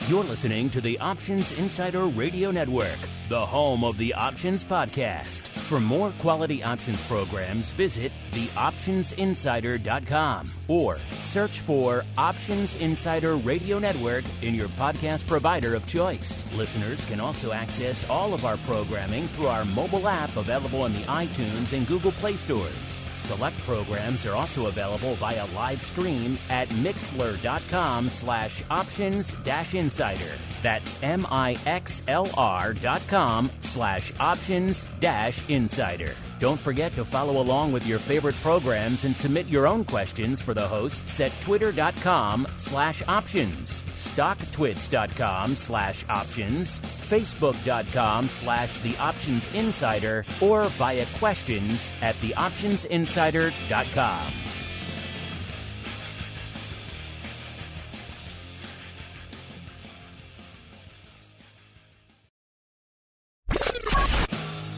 You're listening to the Options Insider Radio Network, the home of the Options Podcast. For more quality options programs, visit theoptionsinsider.com or search for Options Insider Radio Network in your podcast provider of choice. Listeners can also access all of our programming through our mobile app available in the iTunes and Google Play stores. Select programs are also available via live stream at mixlr.com/options-insider. That's mixlr.com/options-insider. Don't forget to follow along with your favorite programs and submit your own questions for the hosts at twitter.com/options, stocktwits.com/options, facebook.com/theoptionsinsider, or via questions at theoptionsinsider.com.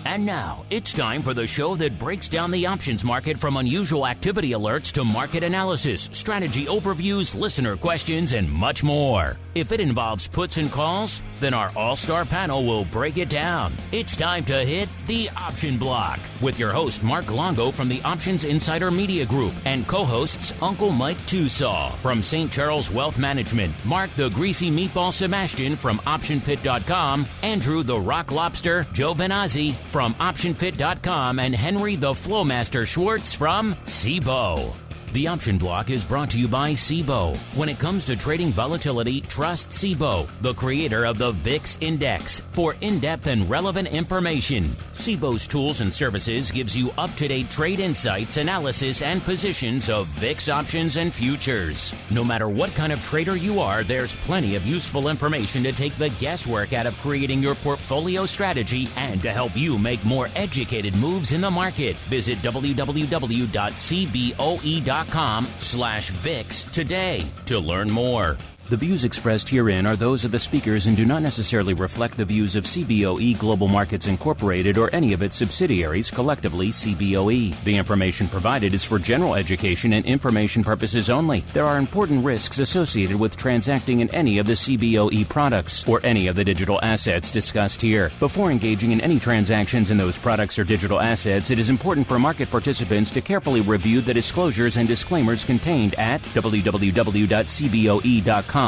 And now, it's time for the show that breaks down the options market from unusual activity alerts to market analysis, strategy overviews, listener questions, and much more. If it involves puts and calls, then our all-star panel will break it down. It's time to hit the Option Block with your host, Mark Longo from the Options Insider Media Group and co-hosts Uncle Mike TOSAW from St. Charles Wealth Management, Mark the Greasy Meatball Sebastian from OptionPit.com, Andrew the Rock Lobster GIOVINAZZI from OptionPit.com, and Henry the FLOWMASTER Schwartz from CBOE. The Option Block is brought to you by CBOE. When it comes to trading volatility, trust CBOE, the creator of the VIX Index, for in-depth and relevant information. CBOE's tools and services gives you up-to-date trade insights, analysis, and positions of VIX options and futures. No matter what kind of trader you are, there's plenty of useful information to take the guesswork out of creating your portfolio strategy and to help you make more educated moves in the market. Visit www.cboe.com/VIX today to learn more. The views expressed herein are those of the speakers and do not necessarily reflect the views of CBOE Global Markets Incorporated or any of its subsidiaries, collectively CBOE. The information provided is for general education and information purposes only. There are important risks associated with transacting in any of the CBOE products or any of the digital assets discussed here. Before engaging in any transactions in those products or digital assets, it is important for market participants to carefully review the disclosures and disclaimers contained at www.cboe.com/US_disclaimers.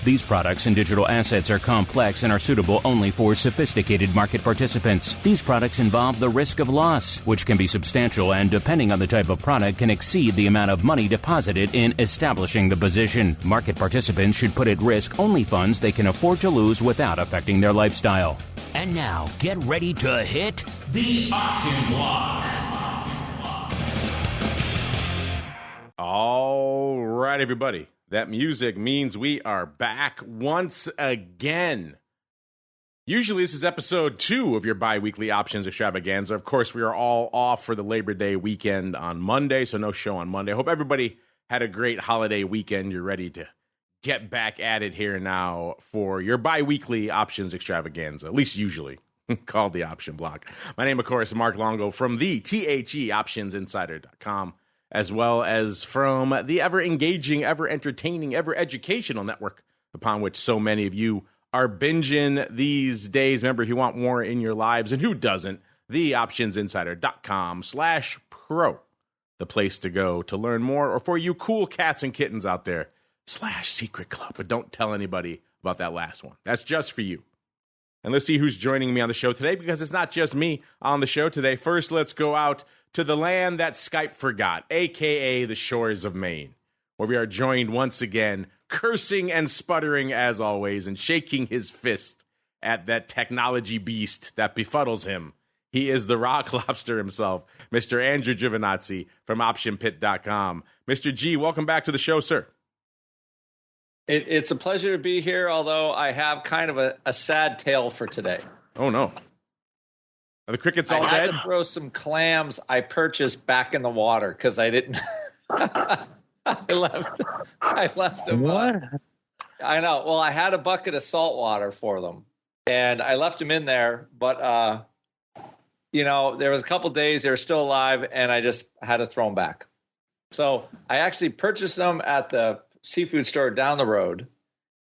These products and digital assets are complex and are suitable only for sophisticated market participants. These products involve the risk of loss, which can be substantial and, depending on the type of product, can exceed the amount of money deposited in establishing the position. Market participants should put at risk only funds they can afford to lose without affecting their lifestyle. And now, get ready to hit the Option Block. All right, everybody. That music means we are back once again. Usually this is episode 2 of your bi-weekly options extravaganza. Of course, we are all off for the Labor Day weekend on Monday, so no show on Monday. I hope everybody had a great holiday weekend. You're ready to get back at it here now for your bi-weekly options extravaganza, at least usually called the Option Block. My name, of course, is Mark Longo from the THEOptionsInsider.com. as well as from the ever-engaging, ever-entertaining, ever-educational network upon which so many of you are binging these days. Remember, if you want more in your lives, and who doesn't, theoptionsinsider.com/pro, the place to go to learn more, or for you cool cats and kittens out there, /secret club. But don't tell anybody about that last one. That's just for you. And let's see who's joining me on the show today, because it's not just me on the show today. First, let's go out to the land that Skype forgot, a.k.a. the shores of Maine, where we are joined once again, cursing and sputtering as always, and shaking his fist at that technology beast that befuddles him. He is the Rock Lobster himself, Mr. Andrew Giovinazzi from OptionPit.com. Mr. G, welcome back to the show, sir. It's a pleasure to be here, although I have kind of a sad tale for today. Oh, no. Are the crickets all dead? I had to throw some clams I purchased back in the water because I didn't. I left them. What? I know. Well, I had a bucket of salt water for them, and I left them in there. But there was a couple days they were still alive, and I just had to throw them back. So I actually purchased them at the seafood store down the road.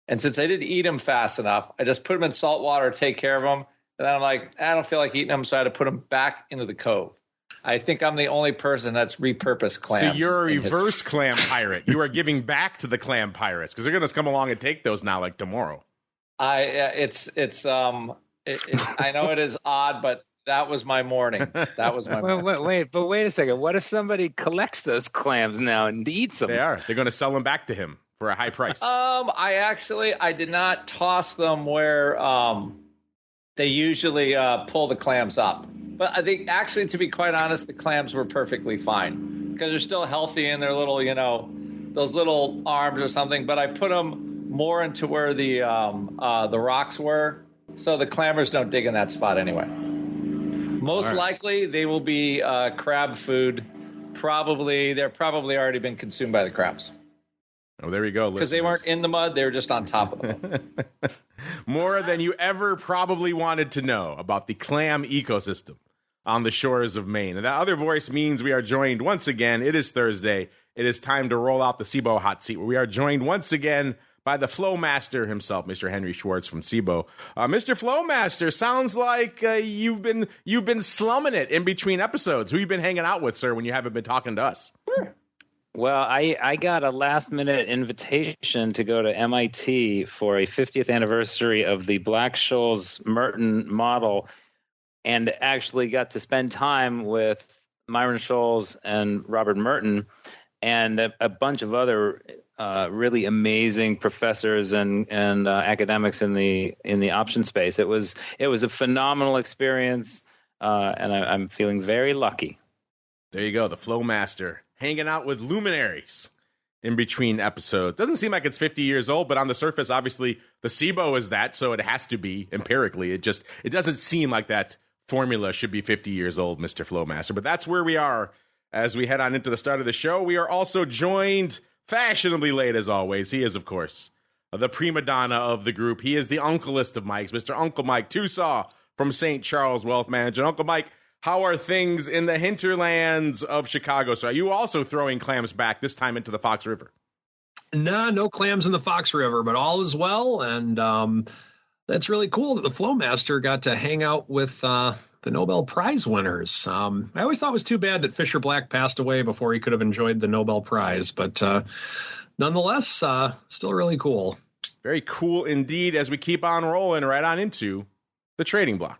And since I didn't eat them fast enough, I just put them in salt water, take care of them. And then I'm like, I don't feel like eating them, so I had to put them back into the cove. I think I'm the only person that's repurposed clams. So you're a reverse clam pirate. You are giving back to the clam pirates because they're going to come along and take those now, like tomorrow. I know it is odd, but that was my morning. That was my morning. Wait a second. What if somebody collects those clams now and eats them? They're going to sell them back to him for a high price. I did not toss them where they usually pull the clams up. But I think, actually, to be quite honest, the clams were perfectly fine because they're still healthy in their little, those little arms or something. But I put them more into where the rocks were, so the clammers don't dig in that spot anyway. Most likely, they will be crab food. They're probably already been consumed by the crabs. Oh, there you go. Because they weren't in the mud; they were just on top of the mud. More than you ever probably wanted to know about the clam ecosystem on the shores of Maine. And that other voice means we are joined once again. It is Thursday. It is time to roll out the CBOE hot seat, where we are joined once again by the FLOWMASTER himself, Mr. Henry Schwartz from CBOE. Mr. FLOWMASTER, sounds like you've been slumming it in between episodes. Who you been hanging out with, sir, when you haven't been talking to us? Well, I got a last-minute invitation to go to MIT for a 50th anniversary of the Black-Scholes-MERTON model, and actually got to spend time with Myron Scholes and Robert Merton and a bunch of other really amazing professors and academics in the option space. It was a phenomenal experience, and I'm feeling very lucky. There you go, the FLOWMASTER hanging out with luminaries in between episodes. Doesn't seem like it's 50 years old, but on the surface, obviously, the CBOE is that, so it has to be empirically. It doesn't seem like that formula should be 50 years old, Mr. FLOWMASTER. But that's where we are as we head on into the start of the show. We are also joined fashionably late, as always. He is, of course, the prima donna of the group. He is the uncleest of Mikes, Mr. Uncle Mike TOSAW from St. Charles Wealth Management. Uncle Mike, how are things in the hinterlands of Chicago? So are you also throwing clams back, this time into the Fox River? Nah, no clams in the Fox River, but all is well. And that's really cool that the FLOWMASTER got to hang out with the Nobel Prize winners. I always thought it was too bad that Fisher Black passed away before he could have enjoyed the Nobel Prize. But nonetheless, still really cool. Very cool indeed, as we keep on rolling right on into the trading block.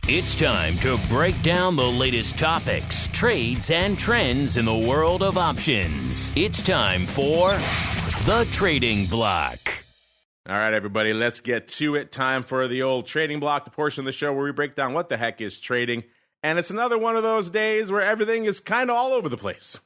It's time to break down the latest topics, trades, and trends in the world of options. It's time for the Trading Block. All right, everybody, let's get to it. Time for the old Trading Block, the portion of the show where we break down what the heck is trading. And it's another one of those days where everything is kind of all over the place.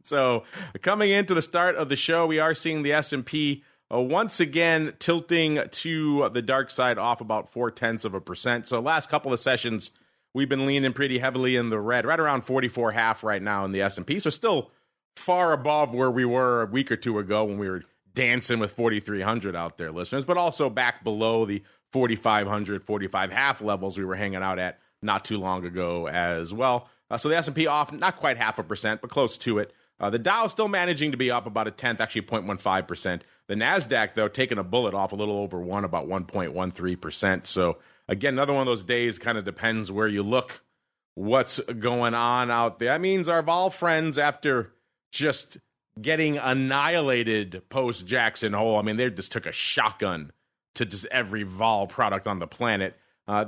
So coming into the start of the show, we are seeing the S&P once again tilting to the dark side, off about 0.4%. So last couple of sessions, we've been leaning pretty heavily in the red, right around 44.5 right now in the S&P. So still far above where we were a week or two ago when we were dancing with 4,300 out there, listeners, but also back below the 4,500, 45.5 levels we were hanging out at not too long ago as well. So the S&P off, not quite 0.5%, but close to it. The Dow still managing to be up about a tenth, actually 0.15%. The NASDAQ, though, taking a bullet off a little over one, about 1.13%. So, again, another one of those days, kind of depends where you look, what's going on out there. That means our vol friends, after just getting annihilated post-Jackson Hole, I mean, they just took a shotgun to just every vol product on the planet,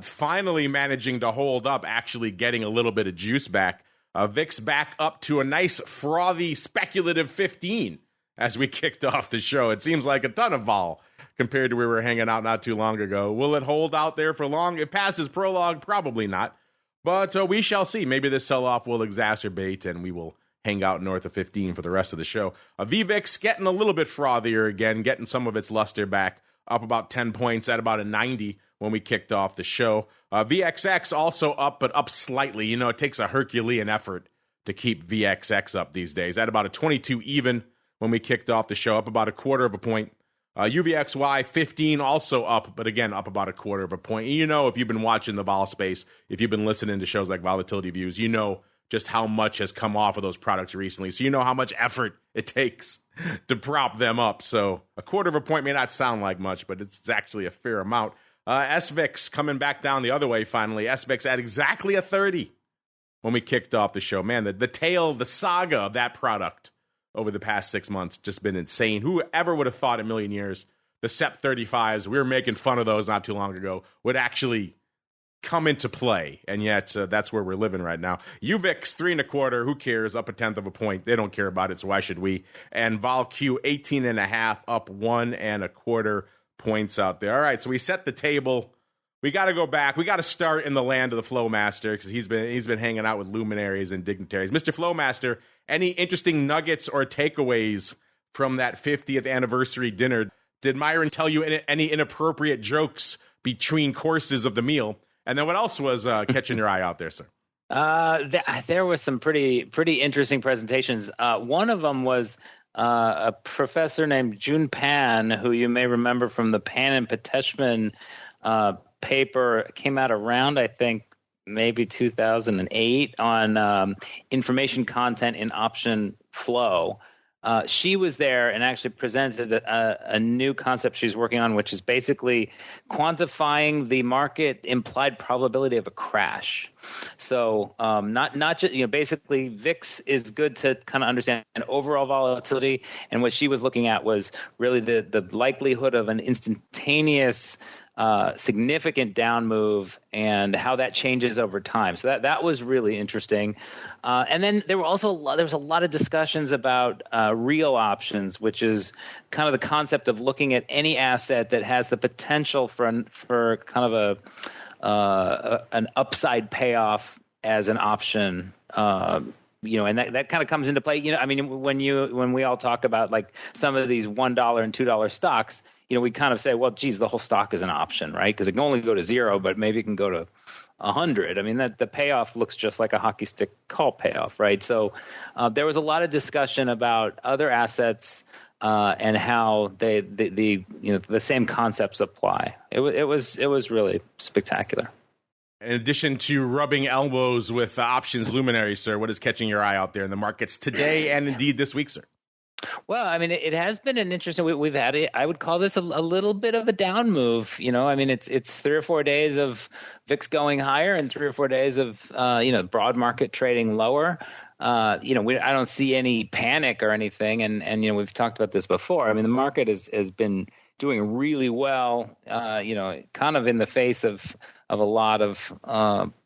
finally managing to hold up, actually getting a little bit of juice back. VIX back up to a nice, frothy, speculative 15 as we kicked off the show. It seems like a ton of vol compared to where we were hanging out not too long ago. Will it hold out there for long? It passes prologue, probably not. But we shall see. Maybe this sell-off will exacerbate, and we will hang out north of 15 for the rest of the show. VVIX getting a little bit frothier again, getting some of its luster back, up about 10 points at about a 90 when we kicked off the show. VXX also up, but up slightly. You know, it takes a Herculean effort to keep VXX up these days. At about a 22 even when we kicked off the show, up about a quarter of a point. UVXY 15 also up, but again, up about a quarter of a point. You know, if you've been watching the vol space, if you've been listening to shows like Volatility Views, you know just how much has come off of those products recently. So you know how much effort it takes to prop them up. So a quarter of a point may not sound like much, but it's actually a fair amount. SVIX coming back down the other way finally. SVIX at exactly a 30 when we kicked off the show. Man, the tale, the saga of that product over the past 6 months just been insane. Whoever would have thought a million years the SEP 35s, we were making fun of those not too long ago, would actually come into play, and yet that's where we're living right now. UVIX 3 1/4, who cares? Up 1/10 of a point. They don't care about it, so why should we? And VolQ 18.5, up 1 1/4 points out there. All right, so we set the table. We got to go back. We got to start in the land of the FLOWMASTER because he's been hanging out with luminaries and dignitaries. Mr. FLOWMASTER, any interesting nuggets or takeaways from that 50th anniversary dinner? Did Myron tell you any inappropriate jokes between courses of the meal? And then what else was catching your eye out there, sir? There was some pretty interesting presentations. One of them was a professor named Jun Pan, who you may remember from the Pan and Peteshman paper, came out around, I think, maybe 2008 on information content in option flow. She was there and actually presented a new concept she's working on, which is basically quantifying the market implied probability of a crash. So not just, basically VIX is good to kind of understand an overall volatility. And what she was looking at was really the likelihood of an instantaneous significant down move and how that changes over time. So that was really interesting. And then there was a lot of discussions about real options, which is kind of the concept of looking at any asset that has the potential for kind of an upside payoff as an option. And that kind of comes into play. When we all talk about like some of these $1 and $2 stocks, we kind of say, well, geez, the whole stock is an option, right? Because it can only go to 0, but maybe it can go to 100. I mean, the payoff looks just like a hockey stick call payoff, right? So there was a lot of discussion about other assets and how the same concepts apply. It was really spectacular. In addition to rubbing elbows with options luminaries, sir, what is catching your eye out there in the markets today and indeed this week, sir? Well, I mean, it has been an interesting. We've had it. I would call this a little bit of a down move. It's 3 or 4 days of VIX going higher and 3 or 4 days of broad market trading lower. I don't see any panic or anything, and we've talked about this before. I mean, the market has been doing really well. Kind of in the face of a lot of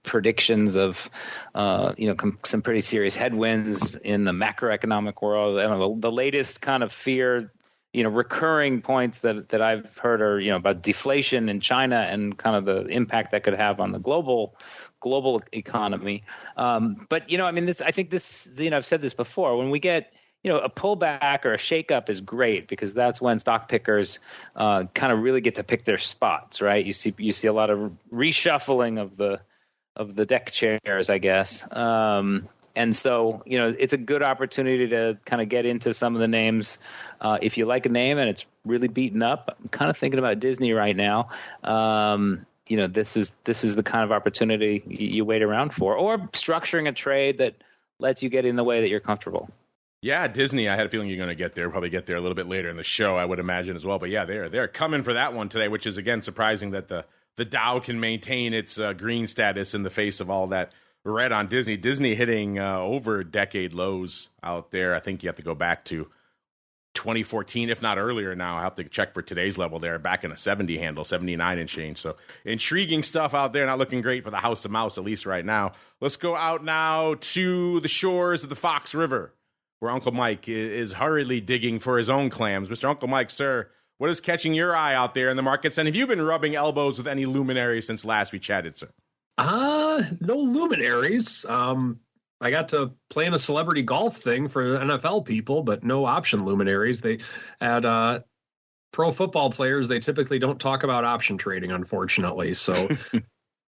predictions of some pretty serious headwinds in the macroeconomic world. I don't know, the latest kind of fear, recurring points that I've heard are about deflation in China and kind of the impact that could have on the global economy. But I think this, I've said this before, when we get a pullback or a shakeup is great because that's when stock pickers kind of really get to pick their spots, right? You see a lot of reshuffling of the deck chairs, I guess. And so, it's a good opportunity to kind of get into some of the names. If you like a name and it's really beaten up, I'm kind of thinking about Disney right now. This is the kind of opportunity you wait around for, or structuring a trade that lets you get in the way that you're comfortable. Yeah, Disney, I had a feeling you're going to get there. Probably get there a little bit later in the show, I would imagine as well. But yeah, they're coming for that one today, which is, again, surprising that the Dow can maintain its green status in the face of all that red on Disney. Disney hitting over decade lows out there. I think you have to go back to 2014, if not earlier now. I have to check for today's level there, back in a 70 handle, 79 and change. So intriguing stuff out there, not looking great for the House of Mouse, at least right now. Let's go out now to the shores of the Fox River, where Uncle Mike is hurriedly digging for his own clams. Mr. Uncle Mike, sir, what is catching your eye out there in the markets? And have you been rubbing elbows with any luminaries since last we chatted, sir? No luminaries. I got to play in a celebrity golf thing for NFL people, but no option luminaries. They had pro football players. They typically don't talk about option trading, unfortunately. So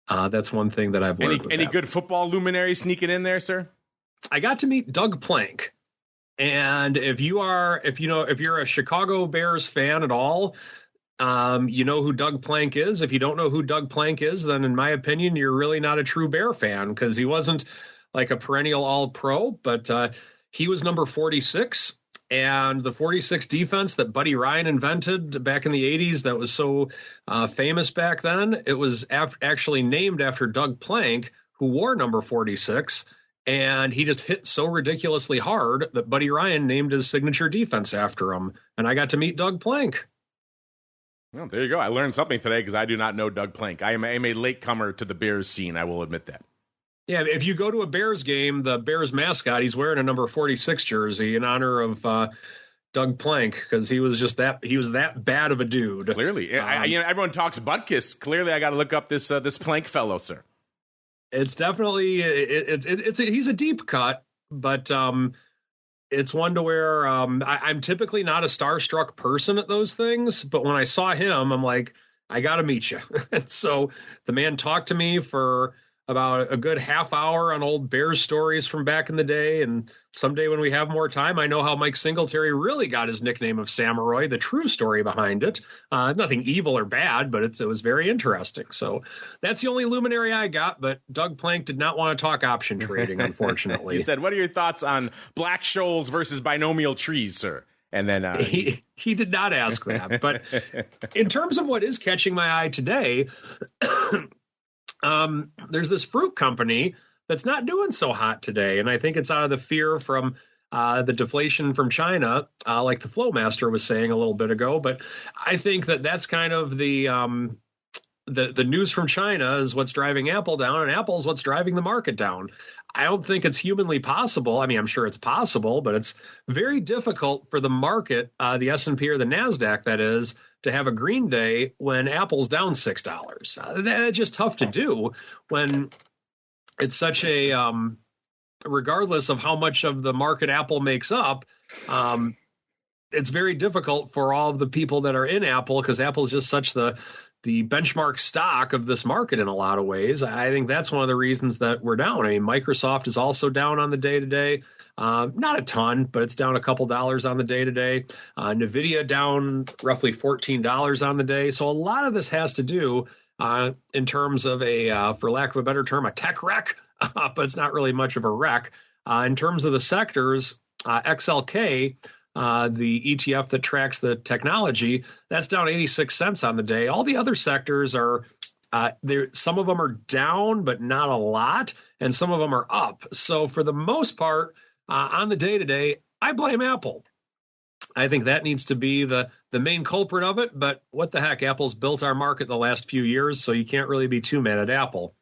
that's one thing that I've learned. Any good football luminaries sneaking in there, sir? I got to meet Doug Plank. And if you're a Chicago Bears fan at all, you know who Doug Plank is. If you don't know who Doug Plank is, then in my opinion, you're really not a true Bear fan, because he wasn't like a perennial All-Pro, but he was number 46. And the 46 defense that Buddy Ryan invented back in the 80s that was so famous back then, it was actually named after Doug Plank, who wore number 46. And he just hit so ridiculously hard that Buddy Ryan named his signature defense after him. And I got to meet Doug Plank. Well, there you go. I learned something today because I do not know Doug Plank. I am a latecomer to the Bears scene. I will admit that. Yeah, if you go to a Bears game, the Bears mascot, he's wearing a number 46 jersey in honor of Doug Plank because he was that bad of a dude. Clearly, everyone talks Butkus. Clearly, I got to look up this Plank fellow, sir. It's definitely he's a deep cut, but it's one to where I'm typically not a starstruck person at those things, but when I saw him, I'm like, I got to meet you. And so the man talked to me for about a good half hour on old Bears stories from back in the day. And someday when we have more time, I know how Mike Singletary really got his nickname of Samurai, the true story behind it. Nothing evil or bad, but it was very interesting. So that's the only luminary I got, but Doug Plank did not want to talk option trading, unfortunately. He said, what are your thoughts on black shoals versus binomial trees, sir? And then he did not ask that. But in terms of what is catching my eye today, there's this fruit company that's not doing so hot today. And I think it's out of the fear from the deflation from China, like the FLOWMASTER was saying a little bit ago. But I think that's kind of the news from China is what's driving Apple down, and Apple's what's driving the market down. I don't think it's humanly possible. I mean, I'm sure it's possible, but it's very difficult for the market, the S&P or the NASDAQ, that is, to have a green day when Apple's down $6. That's just tough to do when it's such a, regardless of how much of the market Apple makes up, it's very difficult for all of the people that are in Apple because Apple is just such the benchmark stock of this market in a lot of ways. I think that's one of the reasons that we're down. I mean, Microsoft is also down on the day-to-day. Not a ton, but it's down a couple dollars on the day-to-day. NVIDIA down roughly $14 on the day. So a lot of this has to do in terms of for lack of a better term, a tech wreck, but it's not really much of a wreck. In terms of the sectors, XLK, the ETF that tracks the technology, that's down 86 cents on the day. All the other sectors are there. Some of them are down, but not a lot, and some of them are up. So for the most part, on the day-to-day, I blame Apple. I think that needs to be the main culprit of it, but what the heck, Apple's built our market the last few years, so you can't really be too mad at Apple.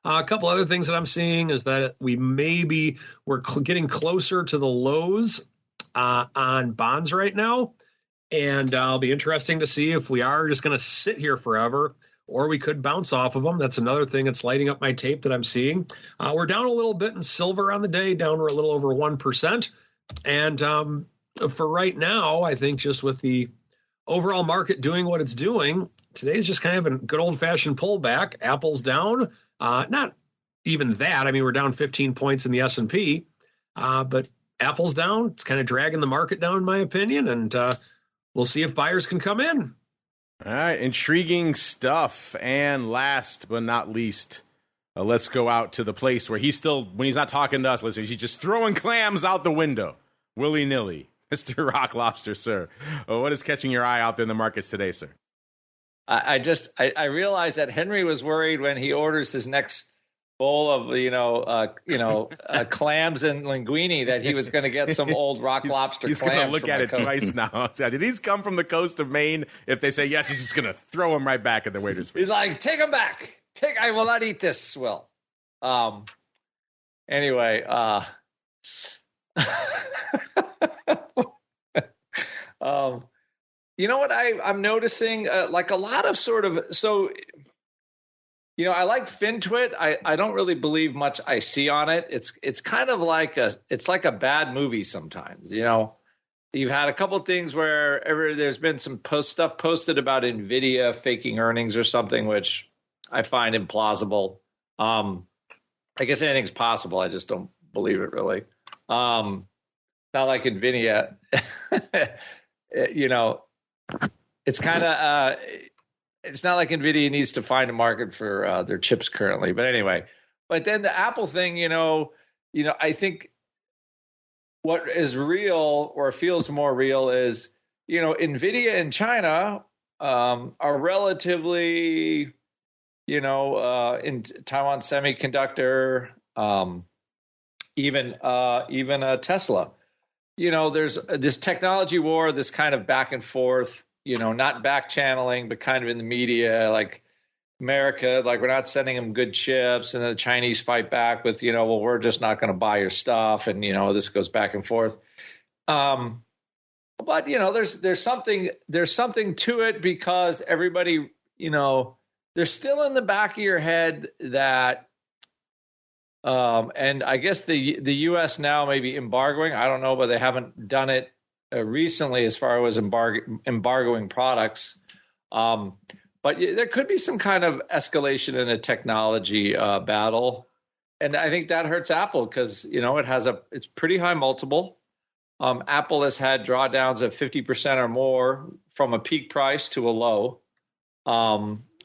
A couple other things that I'm seeing is that we're getting closer to the lows on bonds right now, and it'll be interesting to see if we are just going to sit here forever or we could bounce off of them. That's another thing that's lighting up my tape that I'm seeing. We're down a little bit in silver on the day, down to a little over 1%. And for right now, I think just with the overall market doing what it's doing, today's just kind of a good old-fashioned pullback. Apple's down. Not even that. I mean, we're down 15 points in the S&P, but Apple's down. It's kind of dragging the market down, in my opinion, and we'll see if buyers can come in. All right, intriguing stuff. And last but not least, let's go out to the place where when he's not talking to us, listeners, he's just throwing clams out the window, willy-nilly. Mr. Rock Lobster, sir. What is catching your eye out there in the markets today, sir? I realized that Henry was worried when he orders his next bowl of clams and linguine that he was going to get some old rock lobster he's clams. He's going to look at it twice now. Did these come from the coast of Maine? If they say yes, he's just going to throw them right back at the waiter's face. He's like, take them back. I will not eat this swill. Anyway, you know what I'm noticing? Like a lot of sort of I like FinTwit. I don't really believe much I see on it. It's kind of like a bad movie sometimes. You've had a couple of things where there's been some stuff posted about NVIDIA faking earnings or something, which I find implausible. I guess anything's possible. I just don't believe it really. Not like NVIDIA. It's kind of it's not like NVIDIA needs to find a market for their chips currently. But anyway, then the Apple thing, I think what is real or feels more real is, NVIDIA in China are relatively, in Taiwan Semiconductor, even Tesla. There's this technology war, this kind of back and forth, not back channeling, but kind of in the media, like America, like we're not sending them good chips, and then the Chinese fight back with, well, we're just not going to buy your stuff, and this goes back and forth. But there's something to it, because everybody, there's still in the back of your head that, and I guess the U.S. now may be embargoing. I don't know, but they haven't done it recently as far as embargoing products. But there could be some kind of escalation in a technology battle, and I think that hurts Apple because it's pretty high multiple. Apple has had drawdowns of 50% or more from a peak price to a low.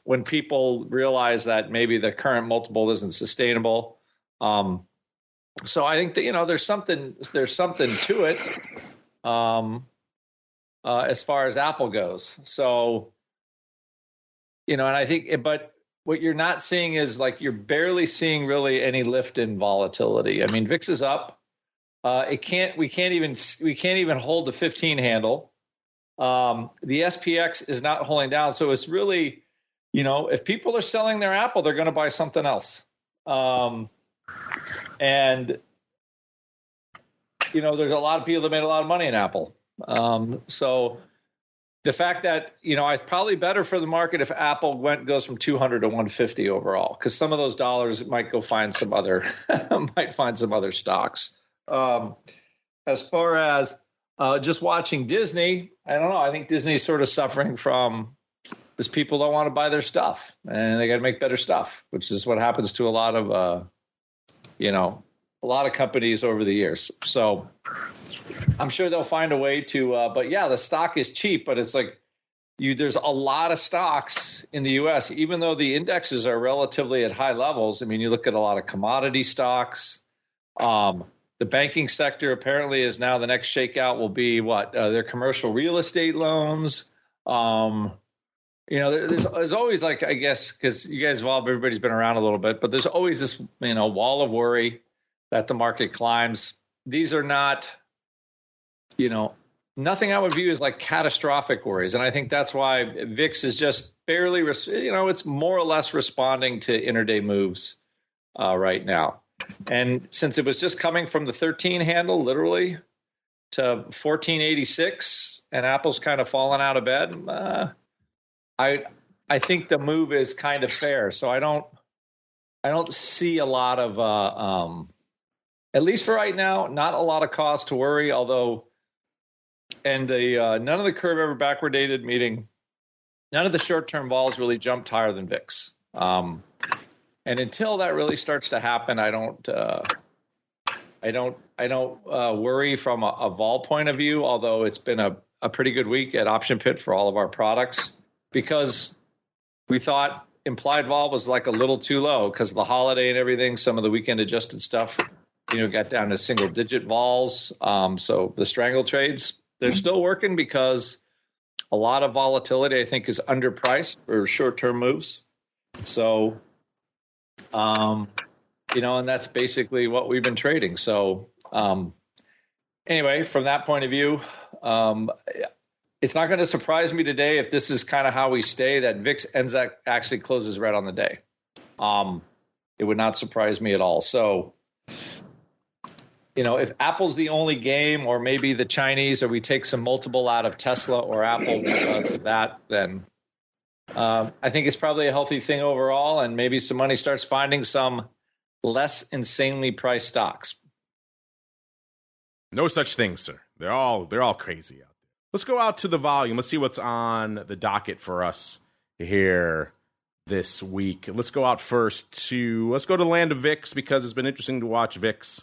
When people realize that maybe the current multiple isn't sustainable. So I think that there's something to it as far as Apple goes. So and I think, but what you're not seeing is like you're barely seeing really any lift in volatility. I mean, VIX is up. We can't even hold the 15 handle. The SPX is not holding down. So it's really, if people are selling their Apple, they're going to buy something else. And there's a lot of people that made a lot of money in Apple. So the fact that, it's probably better for the market if Apple goes from 200 to 150 overall, because some of those dollars might go find some other stocks. As far as just watching Disney, I don't know. I think Disney's sort of suffering from this. People don't want to buy their stuff, and they got to make better stuff, which is what happens to a lot of companies over the years. So I'm sure they'll find a way to, but yeah, the stock is cheap, but it's like there's a lot of stocks in the U.S., even though the indexes are relatively at high levels. I mean, you look at a lot of commodity stocks. The banking sector apparently is now the next shakeout will be their commercial real estate loans. There's always, like, I guess, because you guys everybody's been around a little bit, but there's always this, wall of worry that the market climbs. These are not, nothing I would view as like catastrophic worries. And I think that's why VIX is just barely, it's more or less responding to intraday moves right now. And since it was just coming from the 13 handle, literally, to 1486, and Apple's kind of fallen out of bed, I think the move is kind of fair. So I don't see a lot of, at least for right now, not a lot of cause to worry. Although, and none of the curve ever backwardated, meaning none of the short-term vols really jumped higher than VIX. And until that really starts to happen, I don't worry from a vol point of view. Although it's been a pretty good week at Option Pit for all of our products, because we thought implied vol was like a little too low because of the holiday and everything. Some of the weekend adjusted stuff, got down to single digit vols. So the strangle trades, they're still working because a lot of volatility, I think, is underpriced for short-term moves. So, and that's basically what we've been trading. So, anyway, from that point of view, it's not going to surprise me today if this is kind of how we stay, that VIX actually closes red on the day. It would not surprise me at all. So, if Apple's the only game, or maybe the Chinese, or we take some multiple out of Tesla or Apple because of that, then I think it's probably a healthy thing overall, and maybe some money starts finding some less insanely priced stocks. No such thing, sir. They're all crazy out there. Let's go out to the volume. Let's see what's on the docket for us here this week. Let's go out first let's go to land of VIX, because it's been interesting to watch VIX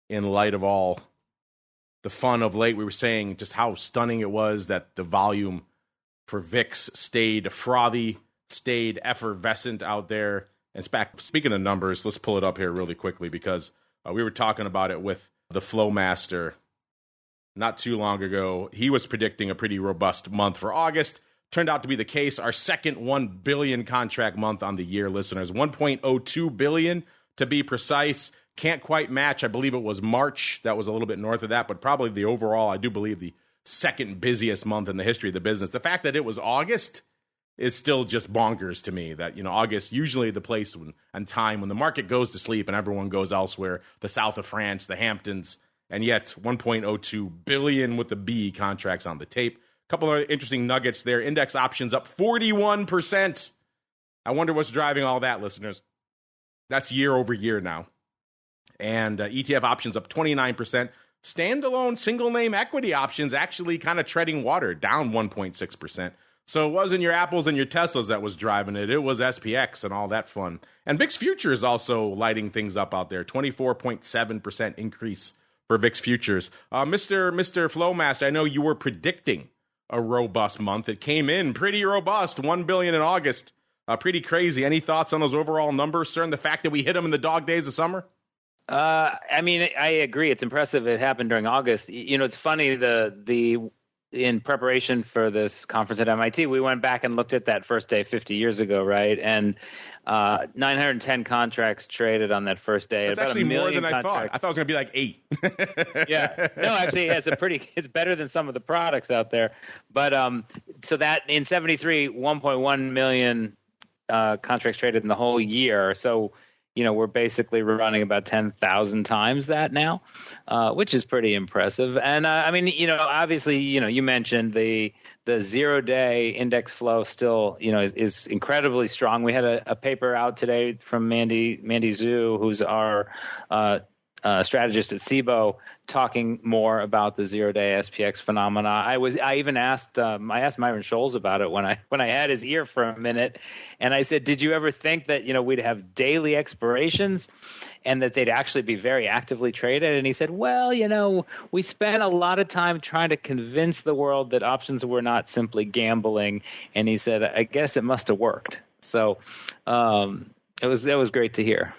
in light of all the fun of late. We were saying just how stunning it was that the volume for VIX stayed frothy, stayed effervescent out there. And speaking of numbers, let's pull it up here really quickly, because We were talking about it with the FLOWMASTER not too long ago. He was predicting a pretty robust month for August. Turned out to be the case. Our second 1 billion contract month on the year, listeners. 1.02 billion to be precise. Can't quite match. I believe it was March. That was a little bit north of that, but probably the overall, I do believe, the second busiest month in the history of the business. The fact that it was August is still just bonkers to me. That, August, usually the place and time when the market goes to sleep and everyone goes elsewhere, the south of France, the Hamptons, and yet 1.02 billion with the B contracts on the tape. A couple of interesting nuggets there. Index options up 41%. I wonder what's driving all that, listeners. That's year over year now. And ETF options up 29%. Standalone single name equity options actually kind of treading water, down 1.6%. So it wasn't your Apples and your Teslas that was driving it. It was SPX and all that fun. And VIX Futures also lighting things up out there. 24.7% increase for VIX Futures. Mr. FLOWMASTER, I know you were predicting a robust month. It came in pretty robust, 1 billion in August. Pretty crazy. Any thoughts on those overall numbers, sir, and the fact that we hit them in the dog days of summer? I agree. It's impressive. It happened during August. It's funny, in preparation for this conference at MIT, we went back and looked at that first day 50 years ago, right? And 910 contracts traded on that first day. That's actually more than I thought. I thought it was going to be like 8. Yeah. No, actually, it's better than some of the products out there. But so that in 73, 1.1 million contracts traded in the whole year. So, we're basically running about 10,000 times that now, which is pretty impressive. And obviously, you mentioned the 0-day index flow still, is incredibly strong. We had a paper out today from Mandy Zhu, who's our strategist at CBOE, talking more about the 0-day SPX phenomena. I asked Myron Scholes about it when I had his ear for a minute, and I said, "Did you ever think that we'd have daily expirations and that they'd actually be very actively traded?" And he said, "Well, we spent a lot of time trying to convince the world that options were not simply gambling." And he said, "I guess it must have worked." So that was great to hear.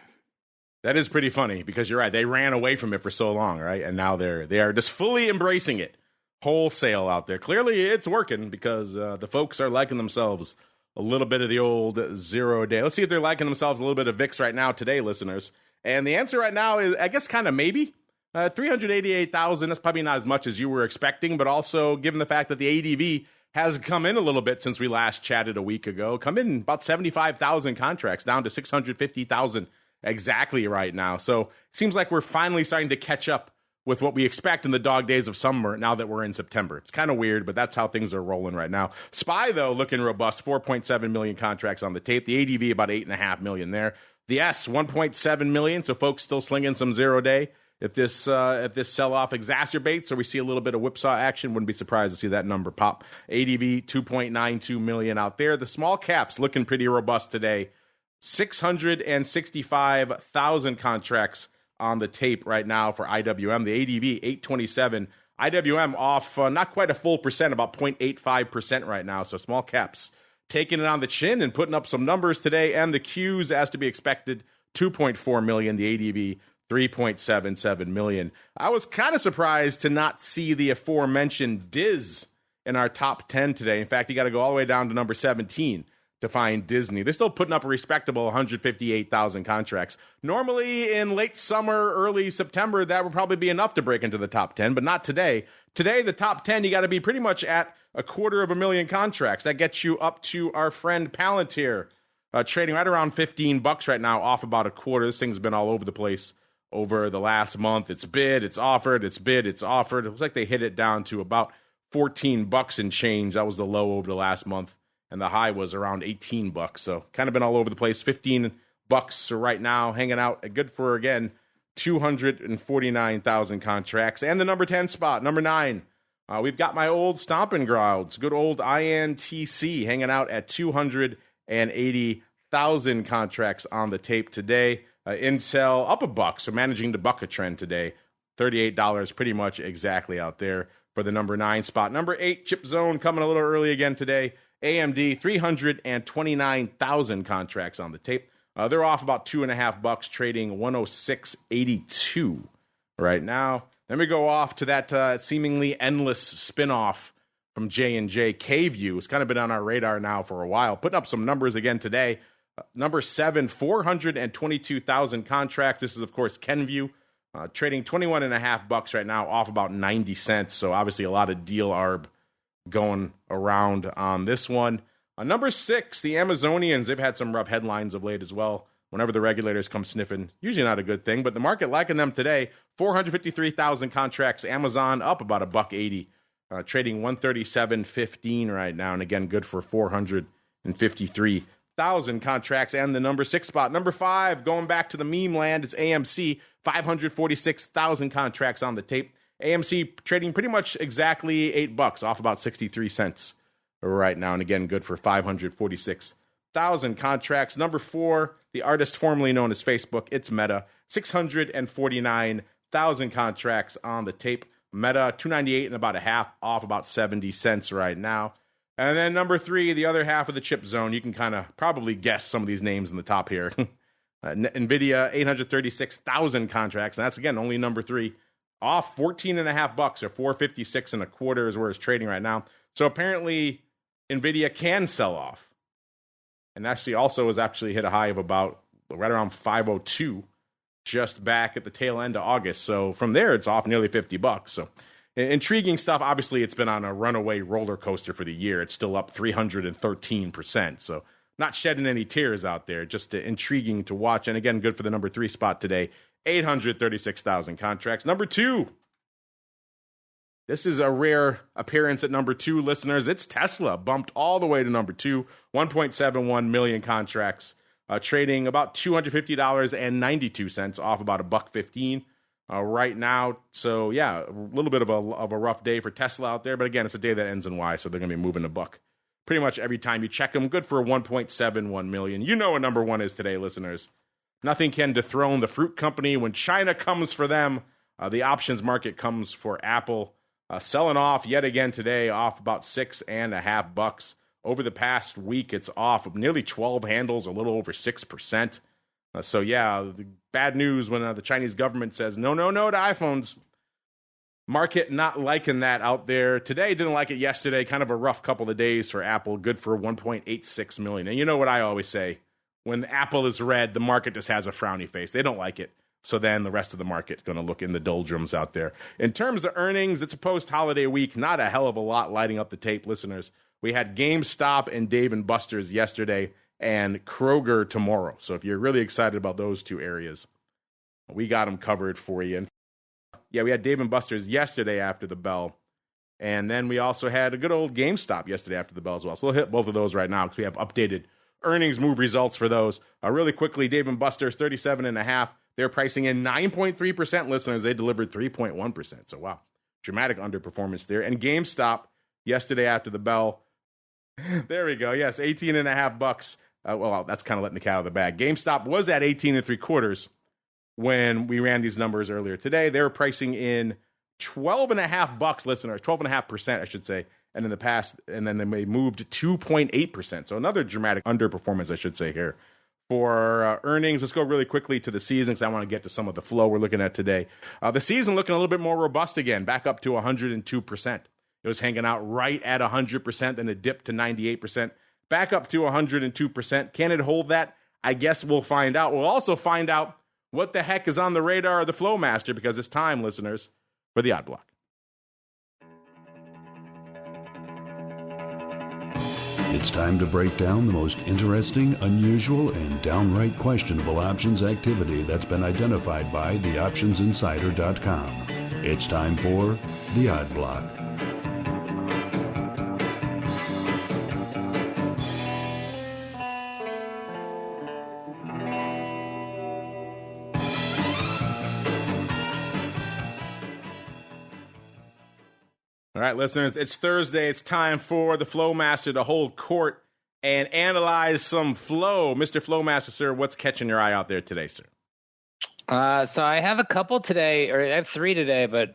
That is pretty funny because you're right. They ran away from it for so long, right? And now they are just fully embracing it wholesale out there. Clearly, it's working because the folks are liking themselves a little bit of the old 0-day. Let's see if they're liking themselves a little bit of VIX right now today, listeners. And the answer right now is, I guess, kind of maybe. 388,000. That's probably not as much as you were expecting, but also given the fact that the ADV has come in a little bit since we last chatted a week ago, come in about 75,000 contracts, down to 650,000 exactly right now. So it seems like we're finally starting to catch up with what we expect in the dog days of summer now that we're in September. It's kind of weird, but that's how things are rolling right now. SPY, though, looking robust, 4.7 million contracts on the tape. The ADV, about 8.5 million there. The S, 1.7 million, so folks still slinging some 0-day. If this sell-off exacerbates or we see a little bit of whipsaw action, wouldn't be surprised to see that number pop. ADV, 2.92 million out there. The small caps looking pretty robust today. 665,000 contracts on the tape right now for IWM. The ADV, 827. IWM off not quite a full percent, about 0.85% right now. So small caps taking it on the chin and putting up some numbers today. And the Qs, as to be expected, 2.4 million. The ADV, 3.77 million. I was kind of surprised to not see the aforementioned Diz in our top 10 today. In fact, you got to go all the way down to number 17 to find Disney. They're still putting up a respectable 158,000 contracts. Normally in late summer, early September, that would probably be enough to break into the top 10, but not today. Today, the top 10, you got to be pretty much at 250,000 contracts. That gets you up to our friend Palantir, trading right around $15 right now, off about a quarter. This thing's been all over the place over the last month. It's bid, it's offered, it's bid, it's offered. It looks like they hit it down to about $14 and change. That was the low over the last month. And the high was around $18. So kind of been all over the place. $15 right now, hanging out. Good for, again, 249,000 contracts. And the number 10 spot, number 9. We've got my old stomping grounds. Good old INTC hanging out at 280,000 contracts on the tape today. INCL up $1, so managing to buck a trend today. $38 pretty much exactly out there for the number 9 spot. Number 8, Chip Zone coming a little early again today. AMD, 329,000 contracts on the tape. They're off about $2.50, trading 106.82 right now. Then we go off to that seemingly endless spinoff from J&J, K-View. It's kind of been on our radar now for a while. Putting up some numbers again today. Number 7, 422,000 contracts. This is, of course, Kenview. Trading $21.50 right now, off about 90 cents. So obviously a lot of deal arb going around on this one. Number 6, the Amazonians. They've had some rough headlines of late as well. Whenever the regulators come sniffing, usually not a good thing. But the market liking them today. 453,000 contracts. Amazon up about $1.80. Trading 137.15 right now. And again, good for 453,000 contracts. And the number 6 spot. Number 5, going back to the meme land, it's AMC. 546,000 contracts on the tape. AMC trading pretty much exactly $8, off about 63 cents right now. And again, good for 546,000 contracts. Number 4, the artist formerly known as Facebook, it's Meta. 649,000 contracts on the tape. Meta, 298 and about a half, off about 70 cents right now. And then number 3, the other half of the chip zone. You can kind of probably guess some of these names in the top here. NVIDIA, 836,000 contracts. And that's, again, only number 3. Off $14.50 or 456 and a quarter is where it's trading right now. So apparently NVIDIA can sell off. And actually also has actually hit a high of about right around 502 just back at the tail end of August. So from there, it's off nearly $50. So intriguing stuff. Obviously, it's been on a runaway roller coaster for the year. It's still up 313%. So not shedding any tears out there, just intriguing to watch. And again, good for the number 3 spot today, 836,000 contracts. Number 2, this is a rare appearance at number 2, listeners. It's Tesla, bumped all the way to number 2, 1.71 million contracts, trading about $250.92, off about $1.15 right now. So yeah, a little bit of a rough day for Tesla out there. But again, it's a day that ends in Y, so they're going to be moving a buck pretty much every time you check them. Good for 1.71 million. You know what number 1 is today, listeners. Nothing can dethrone the fruit company. When China comes for them, the options market comes for Apple. Selling off yet again today, off about $6.50. Over the past week, it's off nearly 12 handles, a little over 6%. So yeah, the bad news when the Chinese government says no to iPhones. Market not liking that out there today. Didn't like it yesterday. Kind of a rough couple of days for Apple. Good for 1.86 million. And you know what I always say? When Apple is red, the market just has a frowny face. They don't like it. So then the rest of the market's going to look in the doldrums out there. In terms of earnings, it's a post-holiday week. Not a hell of a lot lighting up the tape, listeners. We had GameStop and Dave & Buster's yesterday and Kroger tomorrow. So if you're really excited about those two areas, we got them covered for you. And yeah, we had Dave & Buster's yesterday after the bell. And then we also had a good old GameStop yesterday after the bell as well. So we'll hit both of those right now because we have updated earnings move results for those. Really quickly, Dave & Buster's 37.5. They're pricing in 9.3%, listeners. They delivered 3.1%. So wow, dramatic underperformance there. And GameStop yesterday after the bell, there we go. Yes, $18.50. Well, that's kind of letting the cat out of the bag. GameStop was at 18.75 when we ran these numbers earlier today. They were pricing in $12.50, listeners, 12.5%, I should say. And in the past, and then they moved to 2.8%. So another dramatic underperformance, I should say, here. For earnings, let's go really quickly to the season because I want to get to some of the flow we're looking at today. The season looking a little bit more robust again, back up to 102%. It was hanging out right at 100%, then it dipped to 98%. Back up to 102%. Can it hold that? I guess we'll find out. We'll also find out what the heck is on the radar of the FLOWMASTER because it's time, listeners, for the Odd Block. It's time to break down the most interesting, unusual, and downright questionable options activity that's been identified by theoptionsinsider.com. It's time for the Odd Block. All right, listeners, it's Thursday. It's time for the FLOWMASTER to hold court and analyze some flow. Mr. FLOWMASTER, sir, what's catching your eye out there today, sir? So I have a couple today, or I have three today, but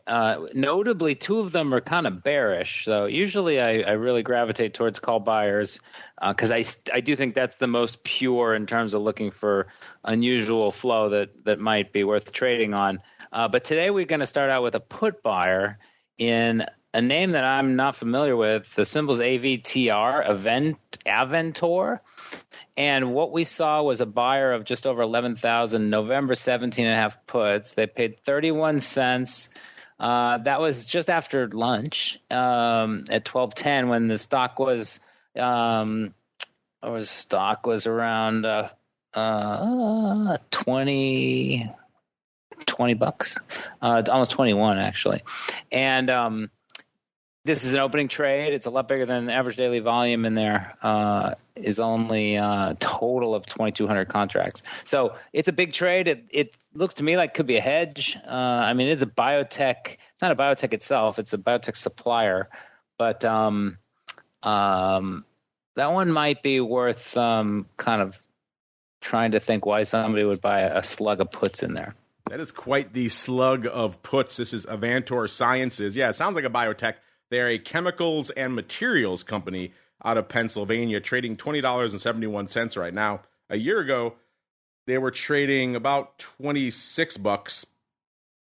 notably two of them are kind of bearish. So usually I really gravitate towards call buyers because I do think that's the most pure in terms of looking for unusual flow that might be worth trading on. But today we're going to start out with a put buyer in a name that I'm not familiar with. The symbol's AVTR, Aventor. And what we saw was a buyer of just over 11,000, November 17.5 puts. They paid 31 cents. That was just after lunch at 12:10 when the stock was around 20 bucks, almost 21 actually. And this is an opening trade. It's a lot bigger than the average daily volume in there is only a total of 2,200 contracts. So it's a big trade. It looks to me like it could be a hedge. I mean, it's a biotech. It's not a biotech itself. It's a biotech supplier. But that one might be worth kind of trying to think why somebody would buy a slug of puts in there. That is quite the slug of puts. This is Avantor Sciences. Yeah, it sounds like a biotech. They're a chemicals and materials company out of Pennsylvania, trading $20.71 right now. A year ago, they were trading about $26.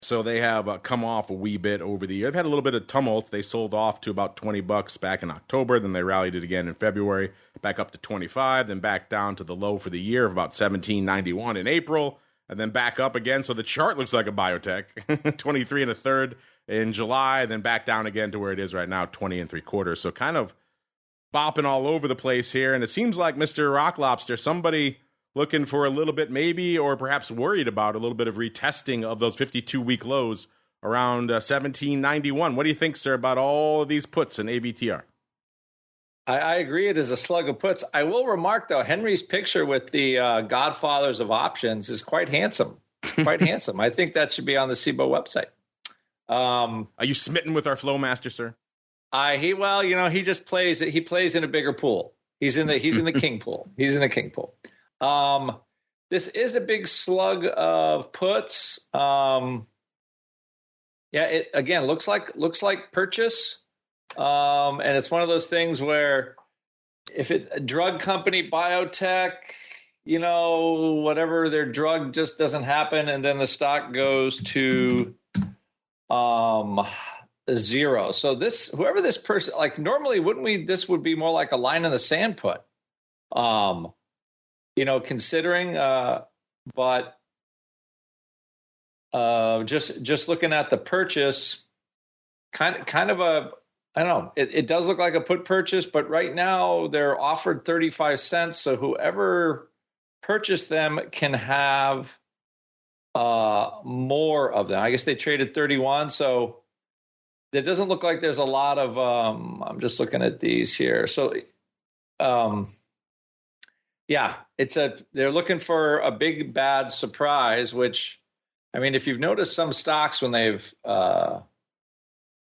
So they have come off a wee bit over the year. They've had a little bit of tumult. They sold off to about $20 back in October. Then they rallied it again in February, back up to 25, then back down to the low for the year of about $17.91 in April, and then back up again. So the chart looks like a biotech, 23 1/3 in July, then back down again to where it is right now, 20 3/4. So kind of bopping all over the place here. And it seems like Mr. Rock Lobster, somebody looking for a little bit maybe, or perhaps worried about a little bit of retesting of those 52-week lows around 17.91. What do you think, sir, about all of these puts in AVTR? I agree. It is a slug of puts. I will remark, though, Henry's picture with the Godfathers of Options is quite handsome. Quite handsome. I think that should be on the CBOE website. Are you smitten with our FLOWMASTER, sir? He just plays. He plays in a bigger pool. He's in the king pool. He's in the king pool. This is a big slug of puts. It again looks like purchase. And it's one of those things where if a drug company, biotech, whatever, their drug just doesn't happen, and then the stock goes to zero. So whoever this person, like normally this would be more like a line in the sand put, considering, but just looking at the purchase, kind of a, I don't know, it does look like a put purchase, but right now they're offered 35 cents. So whoever purchased them can have more of them. I guess they traded 31. So it doesn't look like there's a lot of, I'm just looking at these here. So, they're looking for a big, bad surprise, which, I mean, if you've noticed some stocks when they've,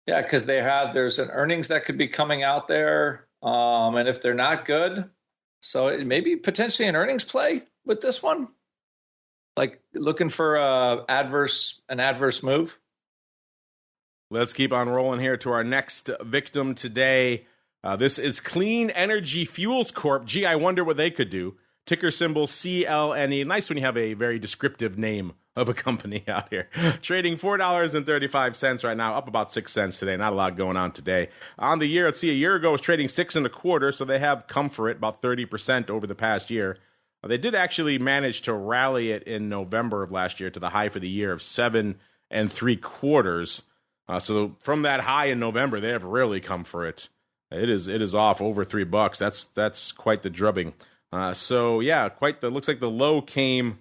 because there's an earnings that could be coming out there. And if they're not good, so it may be potentially an earnings play with this one, like looking for an adverse move. Let's keep on rolling here to our next victim today. This is Clean Energy Fuels Corp. Gee, I wonder what they could do. Ticker symbol CLNE. Nice when you have a very descriptive name of a company out here. Trading $4.35 right now, up about 6 cents today. Not a lot going on today. On the year, let's see, a year ago it was trading 6 1/4, so they have come for it about 30% over the past year. They did actually manage to rally it in November of last year to the high for the year of 7 3/4. So from that high in November, they have really come for it. It is off over $3. That's quite the drubbing. Looks like the low came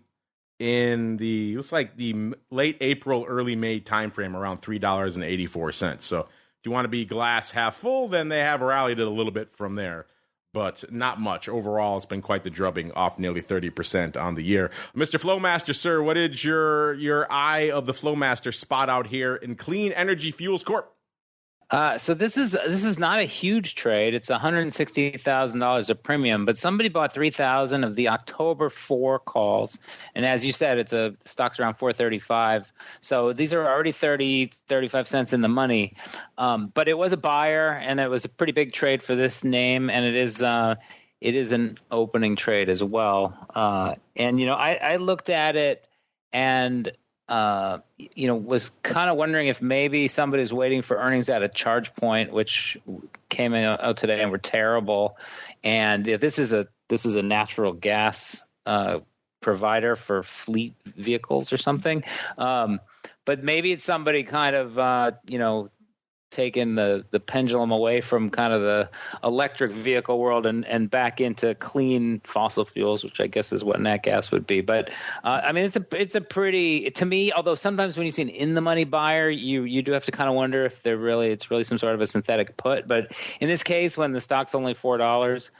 in the late April, early May timeframe around $3.84. So if you want to be glass half full, then they have rallied it a little bit from there, but not much. Overall, it's been quite the drubbing, off nearly 30% on the year. Mr. FLOWMASTER, sir, what did your eye of the FLOWMASTER spot out here in Clean Energy Fuels Corp? So this is not a huge trade. It's $160,000 of premium, but somebody bought 3,000 of the October 4 calls, and as you said, stock's around 435. So these are already 35 cents in the money. But it was a buyer, and it was a pretty big trade for this name, and it is an opening trade as well. And I looked at it and was kind of wondering if maybe somebody's waiting for earnings at a charge point, which came out today and were terrible. And this is a natural gas provider for fleet vehicles or something. But maybe it's somebody kind of taking the pendulum away from kind of the electric vehicle world and back into clean fossil fuels, which I guess is what nat gas would be. But it's a pretty, to me, although sometimes when you see an in the money buyer, you do have to kind of wonder if it's really some sort of a synthetic put. But in this case, when the stock's only $4,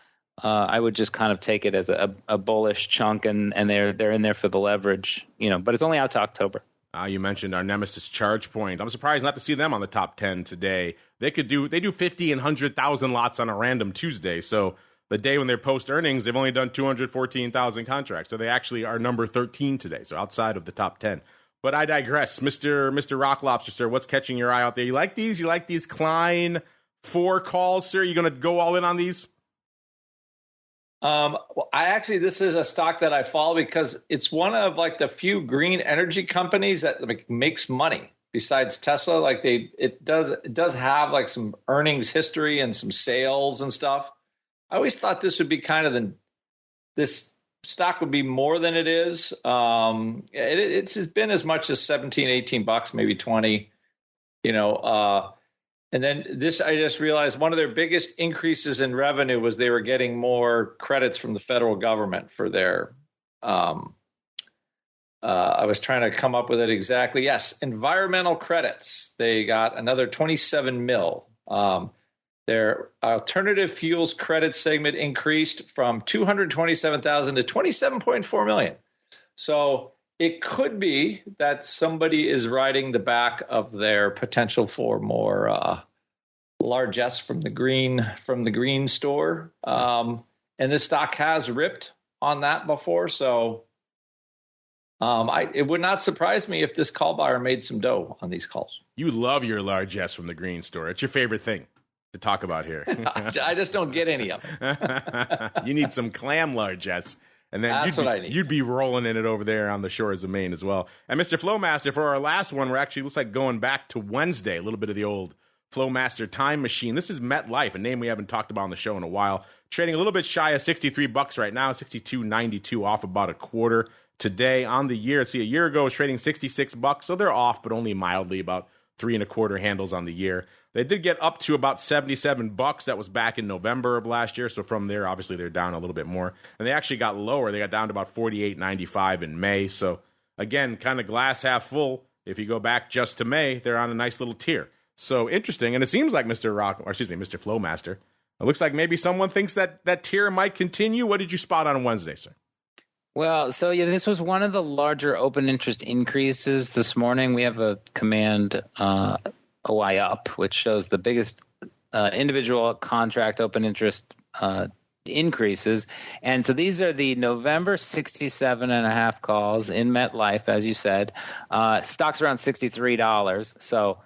I would just kind of take it as a bullish chunk, and they're in there for the leverage, but it's only out to October. You mentioned our nemesis ChargePoint. I'm surprised not to see them on the top 10 today. They do 50 and 100,000 lots on a random Tuesday. So the day when they post earnings, they've only done 214,000 contracts. So they actually are number 13 today. So outside of the top 10. But I digress. Mr. Rock Lobster, sir, what's catching your eye out there? You like these? You like these Klein 4 calls, sir? You going to go all in on these? This is a stock that I follow because it's one of the few green energy companies that makes money besides Tesla. It does have some earnings history and some sales and stuff. I always thought this would be kind of this stock would be more than it is. It's been as much as $17-18, maybe 20, and then I just realized one of their biggest increases in revenue was they were getting more credits from the federal government for their, I was trying to come up with it exactly. Yes, environmental credits. They got another 27 mil. Their alternative fuels credit segment increased from 227,000 to 27.4 million. So it could be that somebody is riding the back of their potential for more largesse from the green store, and this stock has ripped on that before. So it would not surprise me if this call buyer made some dough on these calls. You love your largesse from the green store. It's your favorite thing to talk about here. I just don't get any of it. You need some clam largesse. And then that's what I need. You'd be rolling in it over there on the shores of Maine as well. And Mr. Flowmaster, for our last one, we're actually looks like going back to Wednesday, a little bit of the old Flowmaster time machine. This is MetLife, a name we haven't talked about on the show in a while. Trading a little bit shy of $63 right now, $62.92, off about a quarter today on the year. See, a year ago it was trading $66, so they're off, but only mildly, about 3 1/4 handles on the year. They did get up to about $77. That was back in November of last year. So from there, obviously, they're down a little bit more. And they actually got lower. They got down to about $48.95 in May. So again, kind of glass half full. If you go back just to May, they're on a nice little tier. So interesting. And it seems like Mr. Flowmaster. It looks like maybe someone thinks that tier might continue. What did you spot on Wednesday, sir? Well, so this was one of the larger open interest increases this morning. We have a command OI up, which shows the biggest individual contract open interest increases. And so these are the November 67.5 calls in MetLife, as you said. Stock's around $63. So,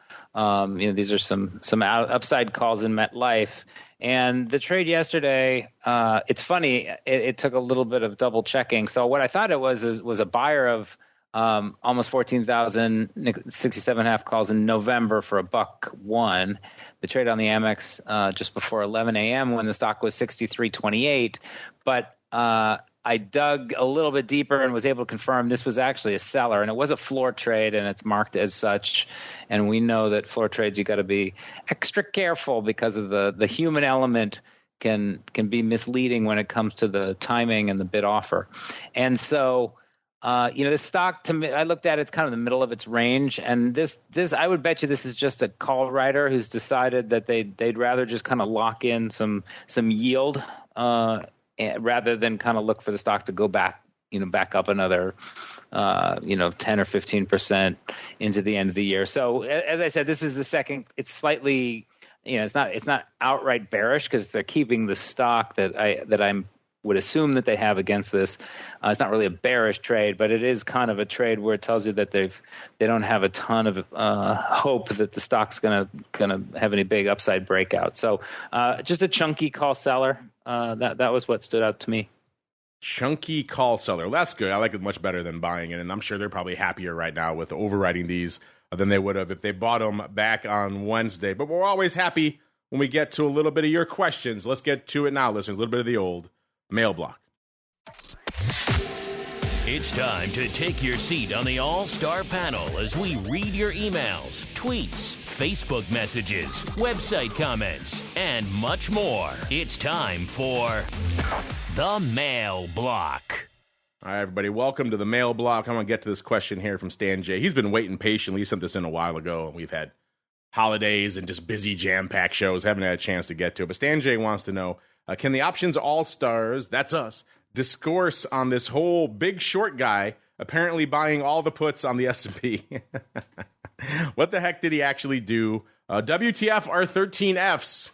these are some upside calls in MetLife. And the trade yesterday, it's funny, it took a little bit of double checking. So what I thought it was a buyer of almost 14,000, 67.5 calls in November for $1.01. The trade on the Amex just before 11 a.m. when the stock was 63.28. But I dug a little bit deeper and was able to confirm this was actually a seller, and it was a floor trade, and it's marked as such. And we know that floor trades, you got to be extra careful because of the human element can be misleading when it comes to the timing and the bid offer. And so, this stock, to me, I looked at it's kind of the middle of its range, and this I would bet you this is just a call writer who's decided that they'd rather just kind of lock in some yield rather than kind of look for the stock to go back up another 10 or 15% into the end of the year. So as I said, this is the second. It's slightly it's not outright bearish because they're keeping the stock that I would assume that they have against this. It's not really a bearish trade, but it is kind of a trade where it tells you that they don't have a ton of hope that the stock's gonna have any big upside breakout. So just a chunky call seller. That was what stood out to me. Chunky call seller. That's good. I like it much better than buying it, and I'm sure they're probably happier right now with overwriting these than they would have if they bought them back on Wednesday. But we're always happy when we get to a little bit of your questions. Let's get to it now, listeners. A little bit of the old mail block. It's time to take your seat on the All-Star panel as we read your emails, tweets, Facebook messages, website comments, and much more. It's time for the Mail Block. All right, everybody, welcome to the Mail Block. I'm going to get to this question here from Stan J. He's been waiting patiently. He sent this in a while ago, and we've had holidays and just busy jam-packed shows. Haven't had a chance to get to it. But Stan J wants to know, can the options all-stars, that's us, discourse on this whole big short guy apparently buying all the puts on the S&P? What the heck did he actually do? WTF are 13 Fs?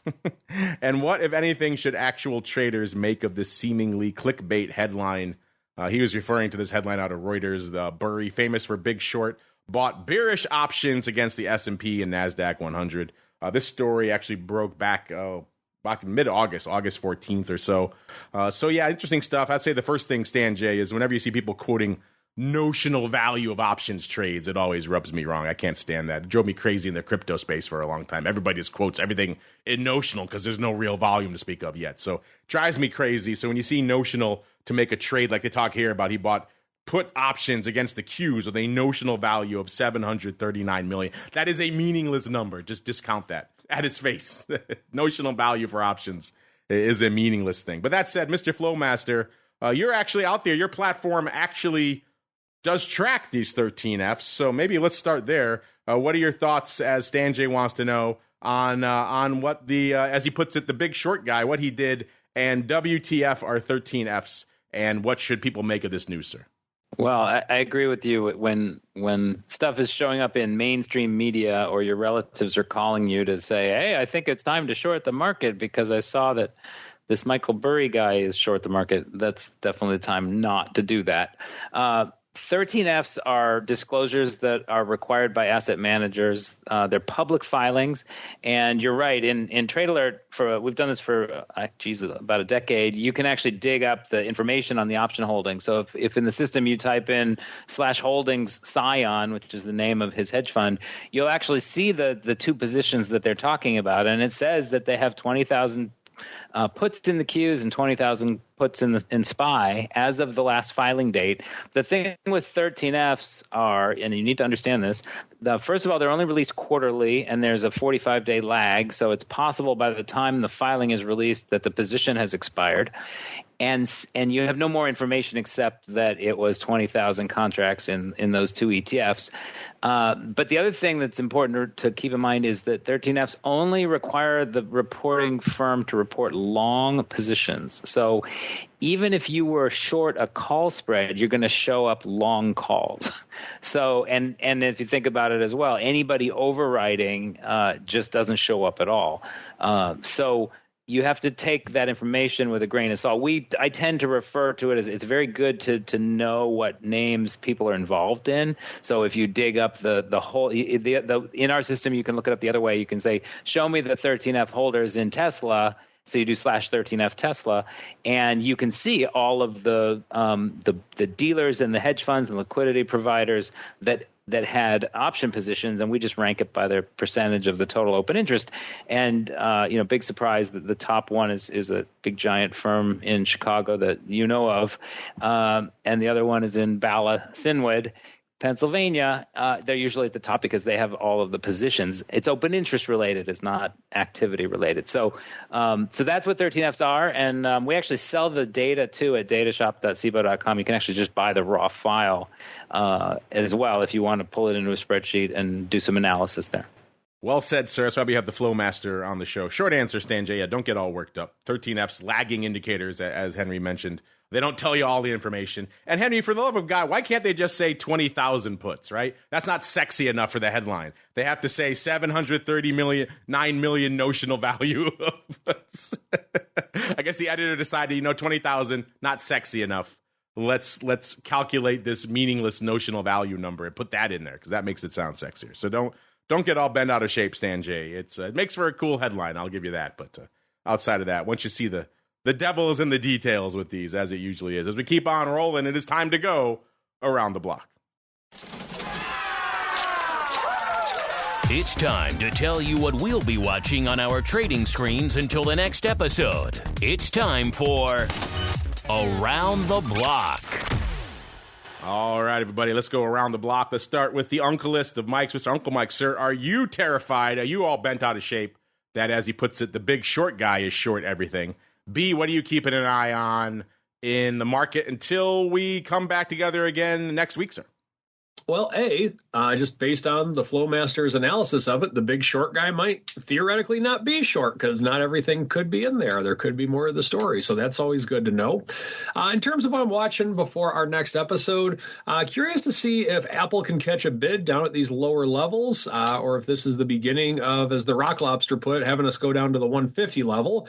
And what, if anything, should actual traders make of this seemingly clickbait headline? He was referring to this headline out of Reuters. Burry, famous for Big Short, bought bearish options against the S&P and NASDAQ 100. This story actually broke back in mid-August, August 14th or so. So, yeah, interesting stuff. I'd say the first thing, Stan J, is whenever you see people quoting notional value of options trades, it always rubs me wrong. I can't stand that. It drove me crazy in the crypto space for a long time. Everybody just quotes everything in notional because there's no real volume to speak of yet. So it drives me crazy. So when you see notional to make a trade like they talk here about, he bought put options against the Qs with a notional value of $739 million. That is a meaningless number. Just discount that at its face. Notional value for options is a meaningless thing. But that said, Mr. Flowmaster, you're actually out there. Your platform actually does track these 13 Fs. So maybe let's start there. What are your thoughts, as Stan J wants to know, on what the, as he puts it, the big short guy, what he did, and WTF are 13 Fs, and what should people make of this news, sir? Well, I agree with you. When stuff is showing up in mainstream media or your relatives are calling you to say, hey, I think it's time to short the market because I saw that this Michael Burry guy is short the market, that's definitely the time not to do that. 13 Fs are disclosures that are required by asset managers. They're public filings. And you're right, in Trade Alert, we've done this for, about a decade, you can actually dig up the information on the option holding. So if in the system you type in /holdings Scion, which is the name of his hedge fund, you'll actually see the two positions that they're talking about. And it says that they have 20,000 puts in the Qs and 20,000 puts in SPY as of the last filing date. The thing with 13 Fs are, and you need to understand this, first of all, they're only released quarterly, and there's a 45-day lag, so it's possible by the time the filing is released that the position has expired. And you have no more information except that it was 20,000 contracts in those two ETFs. But the other thing that's important to keep in mind is that 13 Fs only require the reporting firm to report long positions. So even if you were short a call spread, you're going to show up long calls. So and if you think about it as well, anybody overwriting just doesn't show up at all. So you have to take that information with a grain of salt. I tend to refer to it as it's very good to know what names people are involved in. So if you dig up the whole in our system, you can look it up the other way. You can say, show me the 13F holders in Tesla. So you do /13F Tesla, and you can see all of the dealers and the hedge funds and liquidity providers that had option positions, and we just rank it by their percentage of the total open interest. And big surprise that the top one is a big giant firm in Chicago that you know of, and the other one is in Bala Cynwyd, Pennsylvania. They're usually at the top because they have all of the positions. It's open interest related, it's not activity related. So that's what 13Fs are, and we actually sell the data too at datashop.cbo.com. You can actually just buy the raw file as well if you want to pull it into a spreadsheet and do some analysis there. Well said, sir. That's why we have the FLOWMASTER on the show. Short answer, Stan J. Yeah, don't get all worked up. 13F's lagging indicators, as Henry mentioned. They don't tell you all the information. And Henry, for the love of God, why can't they just say 20,000 puts, right? That's not sexy enough for the headline. They have to say 9 million notional value of puts. I guess the editor decided, 20,000, not sexy enough. Let's calculate this meaningless notional value number and put that in there because that makes it sound sexier. So don't get all bent out of shape, Stan J. It makes for a cool headline, I'll give you that. But outside of that, once you see the devil is in the details with these, as it usually is. As we keep on rolling, it is time to go around the block. It's time to tell you what we'll be watching on our trading screens until the next episode. It's time for Around the Block. All right, everybody, let's go around the block. Let's start with the uncle list of Mike's. Mr. Uncle Mike, sir, are you terrified? Are you all bent out of shape that, as he puts it, the big short guy is short everything? B, what are you keeping an eye on in the market until we come back together again next week, sir? Well, A, just based on the FLOWMASTER's analysis of it, the big short guy might theoretically not be short because not everything could be in there. There could be more of the story, so that's always good to know. In terms of what I'm watching before our next episode, curious to see if Apple can catch a bid down at these lower levels, or if this is the beginning of, as the Rock Lobster put it, having us go down to the 150 level.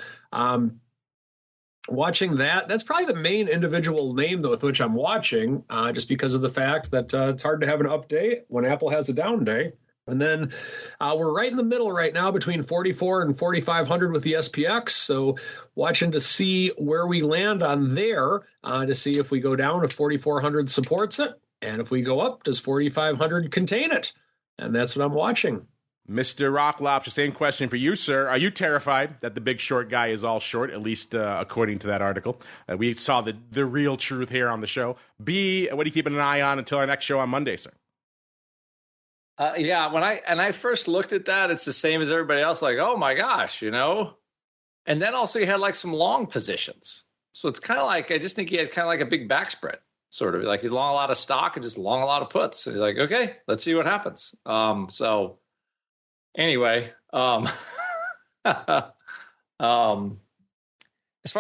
Watching that's probably the main individual name with which I'm watching, just because of the fact that it's hard to have an update when Apple has a down day. And then we're right in the middle right now between 44 and 4,500 with the SPX. So watching to see where we land on there to see if we go down, if 4,400 supports it. And if we go up, does 4,500 contain it? And that's what I'm watching. Mr. Rock Lobster, same question for you, sir. Are you terrified that the big short guy is all short, at least according to that article? We saw the real truth here on the show. B, what are you keeping an eye on until our next show on Monday, sir? Yeah, when I first looked at that, it's the same as everybody else, like, oh my gosh, And then also you had like some long positions. So it's kind of like, I just think he had kind of like a big backspread, sort of. Like he's long a lot of stock and just long a lot of puts. And he's like, okay, let's see what happens. Anyway, as far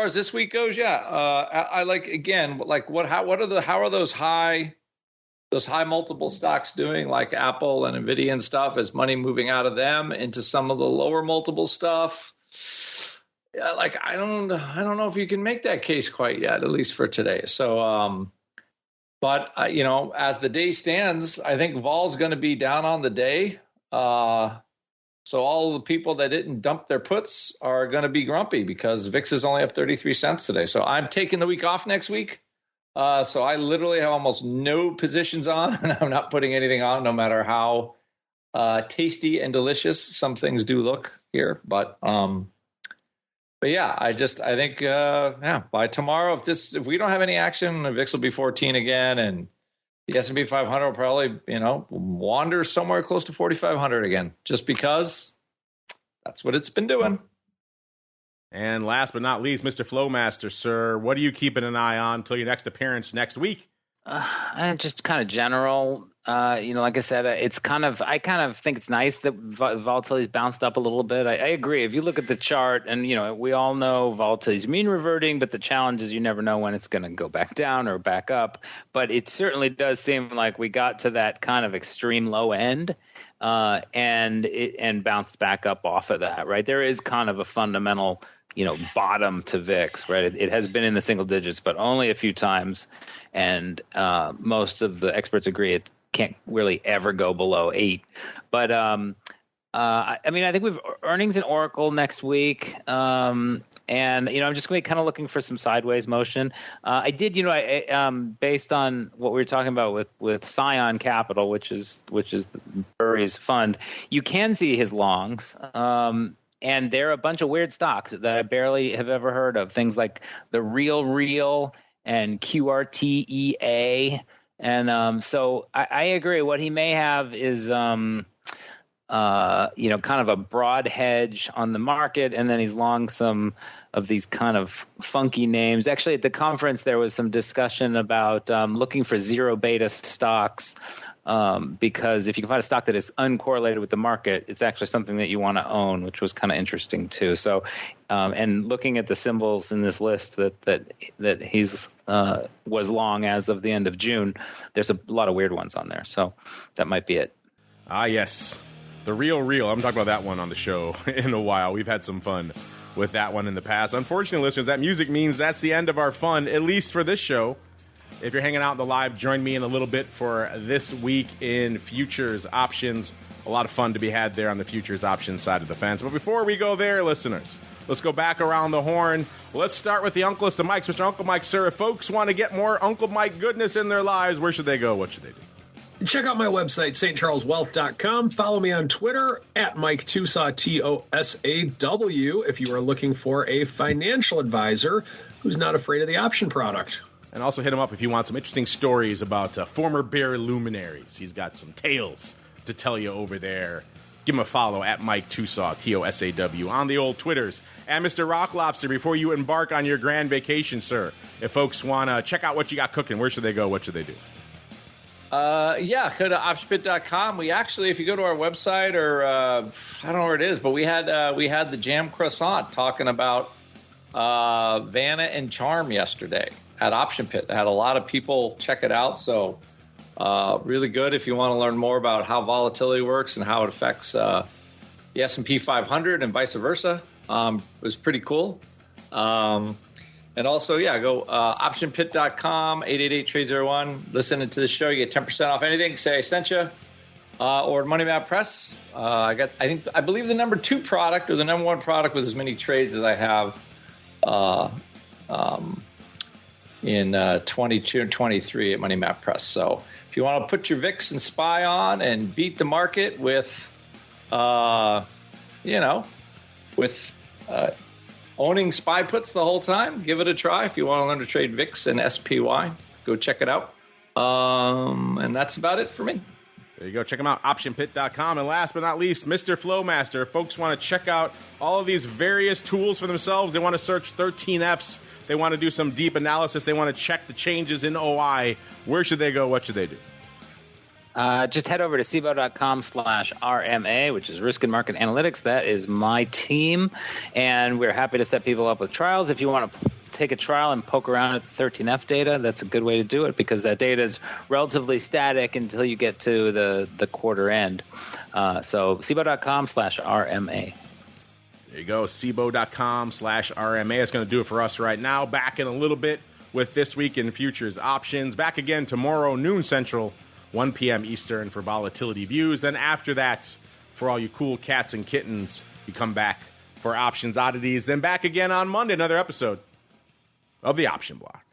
as this week goes, I like, again, like how are those high multiple stocks doing, like Apple and Nvidia and stuff? Is money moving out of them into some of the lower multiple stuff? Yeah, like I don't know if you can make that case quite yet, at least for today. So, but as the day stands, I think Vol's going to be down on the day. So all the people that didn't dump their puts are going to be grumpy because VIX is only up 33 cents today. So I'm taking the week off next week. So I literally have almost no positions on, and I'm not putting anything on, no matter how tasty and delicious some things do look here. But yeah, I think by tomorrow, if we don't have any action, the VIX will be 14 again, and the S&P 500 will probably, wander somewhere close to 4,500 again, just because that's what it's been doing. And last but not least, Mr. FLOWMASTER, sir, what are you keeping an eye on until your next appearance next week? Just kind of general. Like I said, I kind of think it's nice that volatility's bounced up a little bit. I agree. If you look at the chart, and we all know volatility's mean reverting, but the challenge is you never know when it's going to go back down or back up. But it certainly does seem like we got to that kind of extreme low end, and bounced back up off of that. Right, there is kind of a fundamental bottom to VIX. Right, it has been in the single digits, but only a few times, and most of the experts agree it can't really ever go below 8. But I think we've earnings in Oracle next week, and I'm just going to be kind of looking for some sideways motion. I did, based on what we were talking about with Scion Capital, which is Burry's fund, you can see his longs. And they're a bunch of weird stocks that I barely have ever heard of. Things like the Real and QRTEA. And so I agree. What he may have is, kind of a broad hedge on the market, and then he's long some of these kind of funky names. Actually, at the conference, there was some discussion about looking for zero beta stocks because if you can find a stock that is uncorrelated with the market, it's actually something that you want to own, which was kind of interesting too. So, and looking at the symbols in this list that he's was long as of the end of June, there's a lot of weird ones on there. So that might be it. Ah, yes. The real. I'm talking about that one on the show in a while. We've had some fun with that one in the past. Unfortunately, listeners, that music means that's the end of our fun, at least for this show. If you're hanging out in the live, join me in a little bit for This Week in Futures Options. A lot of fun to be had there on the futures options side of the fence. But before we go there, listeners, let's go back around the horn. Let's start with the Uncleist of Mikes. Mr. Uncle Mike, sir, if folks want to get more Uncle Mike goodness in their lives, where should they go? What should they do? Check out my website, stcharleswealth.com. Follow me on Twitter, at Mike TOSAW, TOSAW, if you are looking for a financial advisor who's not afraid of the option product. And also hit him up if you want some interesting stories about former bear luminaries. He's got some tales to tell you over there. Give him a follow at Mike TOSAW, TOSAW, on the old Twitters. And Mr. Rock Lobster, before you embark on your grand vacation, sir, if folks want to check out what you got cooking, where should they go? What should they do? Go to optionpit.com. We actually, if you go to our website, or I don't know where it is, but we had the Jam Croissant talking about Vanna and Charm yesterday at Option Pit. I had a lot of people check it out, so really good if you want to learn more about how volatility works and how it affects the S&P 500 and vice versa. It was pretty cool. And also, go optionpit.com, 888-TRADE-01. Listen to the show. You get 10% off anything. Say I sent you. Or Money Map Press. I believe the number 2 product or the number 1 product with as many trades as I have in 22 and 23 at Money Map Press. So if you want to put your VIX and SPY on and beat the market with owning SPY puts the whole time, give it a try. If you want to learn to trade VIX and SPY, go check it out. And that's about it for me. There you go. Check them out, optionpit.com. And last but not least, Mr. Flowmaster. If folks want to check out all of these various tools for themselves, they want to search 13Fs, they want to do some deep analysis, they want to check the changes in OI, where should they go? What should they do? Just head over to cbo.com/RMA, which is Risk and Market Analytics. That is my team, and we're happy to set people up with trials. If you want to take a trial and poke around at the 13F data, that's a good way to do it because that data is relatively static until you get to the quarter end. So cbo.com/RMA. There you go, cbo.com/RMA. That's going to do it for us right now. Back in a little bit with This Week in Futures Options. Back again tomorrow, noon Central, 1 p.m. Eastern for volatility views. Then after that, for all you cool cats and kittens, you come back for Options Oddities. Then back again on Monday, another episode of the Option Block.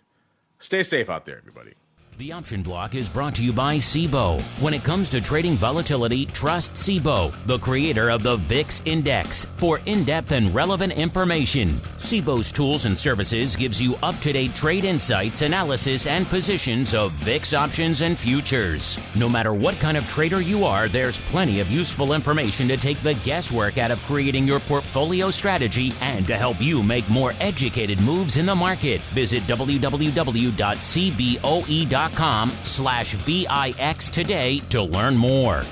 Stay safe out there, everybody. The Option Block is brought to you by CBOE. When it comes to trading volatility, trust CBOE, the creator of the VIX Index, for in-depth and relevant information. CBOE's tools and services gives you up-to-date trade insights, analysis, and positions of VIX options and futures. No matter what kind of trader you are, there's plenty of useful information to take the guesswork out of creating your portfolio strategy and to help you make more educated moves in the market. Visit www.cboe.com/VIX today to learn more.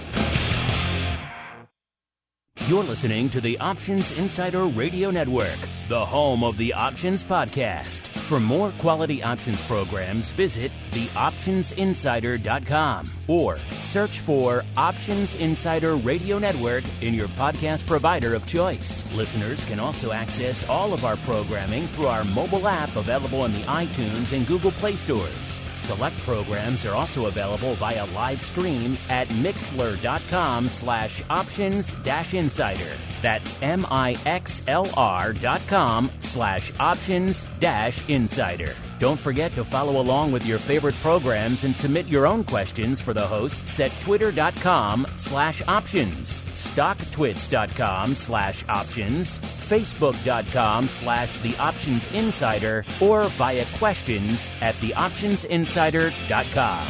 You're listening to the Options Insider Radio Network, the home of the Options Podcast. For more quality options programs, visit theoptionsinsider.com or search for Options Insider Radio Network in your podcast provider of choice. Listeners can also access all of our programming through our mobile app available in the iTunes and Google Play stores. Select programs are also available via live stream at mixlr.com/options-insider. That's mixlr.com/options-insider. Don't forget to follow along with your favorite programs and submit your own questions for the hosts at twitter.com/options, stocktwits.com/options, facebook.com/theoptionsinsider, or via questions at theoptionsinsider.com.